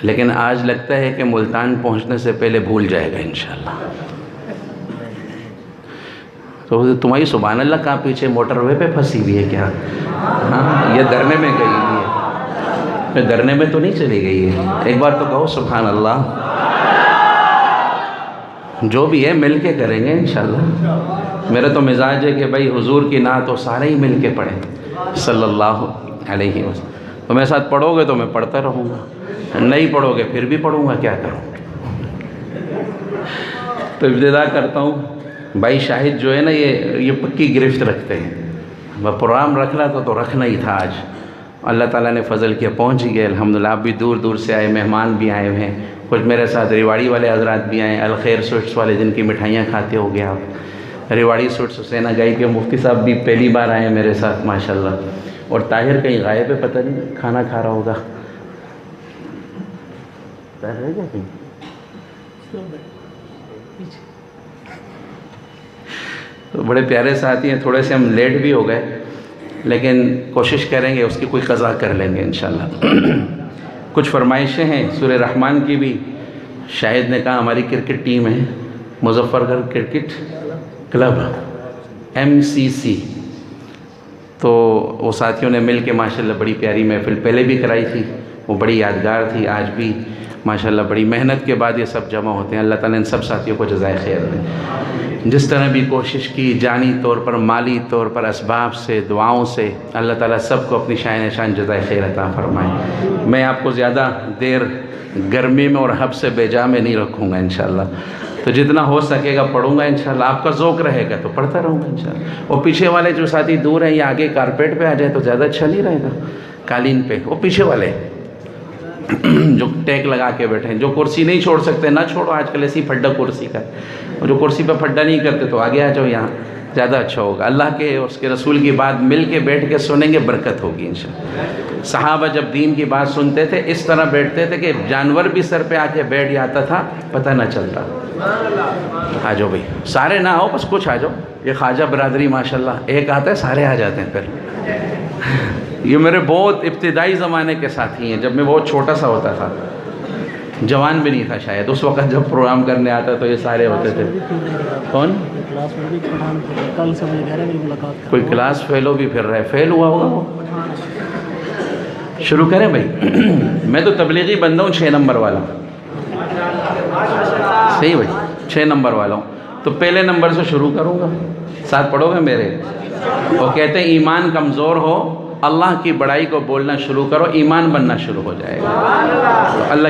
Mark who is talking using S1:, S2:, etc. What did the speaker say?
S1: لیکن آج لگتا ہے کہ ملتان پہنچنے سے پہلے بھول جائے گا انشاءاللہ۔ تو تمہاری سبحان اللہ کہاں پیچھے موٹر وے پہ پھنسی ہوئی ہے کیا؟ ہاں یہ درنے میں گئی ہوئی ہے، درنے میں تو نہیں چلی گئی ہے؟ ایک بار تو کہو سبحان اللہ۔ جو بھی ہے مل کے کریں گے انشاءاللہ۔ میرا تو مزاج ہے کہ بھائی حضور کی نعت تو سارے ہی مل کے پڑھیں صلی اللہ علیہ وسلم۔ تو میرے ساتھ پڑھو گے تو میں پڑھتا رہوں گا، نہیں پڑھو گے پھر بھی پڑھوں گا، کیا کروں۔ تو ابتدا کرتا ہوں۔ بھائی شاہد جو ہے نا یہ پکی گرفت رکھتے ہیں، میں پروگرام رکھنا تھا تو رکھنا ہی تھا آج، اللہ تعالیٰ نے فضل کیا پہنچ ہی گئے الحمدللہ۔ آپ بھی دور دور سے آئے، مہمان بھی آئے ہوئے ہیں، کچھ میرے ساتھ ریواڑی والے حضرات بھی آئے، الخیر سویٹس والے جن کی مٹھائیاں کھاتے ہو گے آپ، ریواڑی سویٹس حسین گائی کے مفتی صاحب بھی پہلی بار آئے ہیں میرے ساتھ ماشاءاللہ۔ اور طاہر کہیں غائب ہے، پتہ نہیں کھانا کھا رہا ہوگا، طاہر ہے کیا کہیں؟ تو بڑے پیارے ساتھی ہیں، تھوڑے سے ہم لیٹ بھی ہو گئے لیکن کوشش کریں گے اس کی کوئی قضا کر لیں گے انشاءاللہ۔ کچھ فرمائشیں ہیں سورہ رحمان کی بھی۔ شاہد نے کہا ہماری کرکٹ ٹیم ہے، مظفر گڑھ کرکٹ کلب MCC، تو وہ ساتھیوں نے مل کے ماشاءاللہ بڑی پیاری محفل پہلے بھی کرائی تھی، وہ بڑی یادگار تھی۔ آج بھی ماشاءاللہ بڑی محنت کے بعد یہ سب جمع ہوتے ہیں، اللہ تعالیٰ ان سب ساتھیوں کو جزائے خیر دے۔ جس طرح بھی کوشش کی جانی طور پر، مالی طور پر، اسباب سے، دعاؤں سے، اللہ تعالیٰ سب کو اپنی شان شان جزائے خیر عطا فرمائے۔ میں آپ کو زیادہ دیر گرمی میں اور حب سے بیجا میں نہیں رکھوں گا انشاءاللہ، تو جتنا ہو سکے گا پڑھوں گا انشاءاللہ۔ آپ کا ذوق رہے گا تو پڑھتا رہوں گا انشاءاللہ۔ اور پیچھے والے جو ساتھی دور ہیں، یہ آگے کارپیٹ پہ آ جائے تو زیادہ اچھا نہیں رہے گا، قالین پہ۔ وہ پیچھے والے جو ٹیک لگا کے بیٹھے ہیں، جو کرسی نہیں چھوڑ سکتے نہ چھوڑو، آج کل ایسی پھڈا کرسی کا، اور جو کرسی پہ پھڈا نہیں کرتے تو آگے آ جاؤ، یہاں زیادہ اچھا ہوگا۔ اللہ کے اور اس کے رسول کی بات مل کے بیٹھ کے سنیں گے، برکت ہوگی انشاءاللہ۔ صحابہ جب دین کی بات سنتے تھے اس طرح بیٹھتے تھے کہ جانور بھی سر پہ آ کے بیٹھ جاتا تھا، پتہ نہ چلتا۔ آ جاؤ بھائی، سارے نہ آؤ، بس کچھ آ جاؤ۔ یہ خواجہ برادری ماشاءاللہ ایک آتا ہے سارے آ جاتے ہیں پھر۔ یہ میرے بہت ابتدائی زمانے کے ساتھی ہیں، جب میں بہت چھوٹا سا ہوتا تھا، جوان بھی نہیں تھا شاید اس وقت، جب پروگرام کرنے آتا تو یہ سارے ہوتے تھے۔ کون؟ کوئی کلاس فیلو بھی پھر رہا ہے، فیل ہوا ہوگا وہ۔ شروع کریں بھائی؟ میں تو تبلیغی بندہ ہوں، 6 نمبر والا۔ صحیح بھائی، 6 نمبر والا ہوں، تو پہلے نمبر سے شروع کروں گا، ساتھ پڑھو گے میرے۔ وہ کہتے ہیں ایمان کمزور ہو، اللہ کی بڑائی کو بولنا شروع کرو، ایمان بننا شروع ہو جائے گا۔ تو اللہ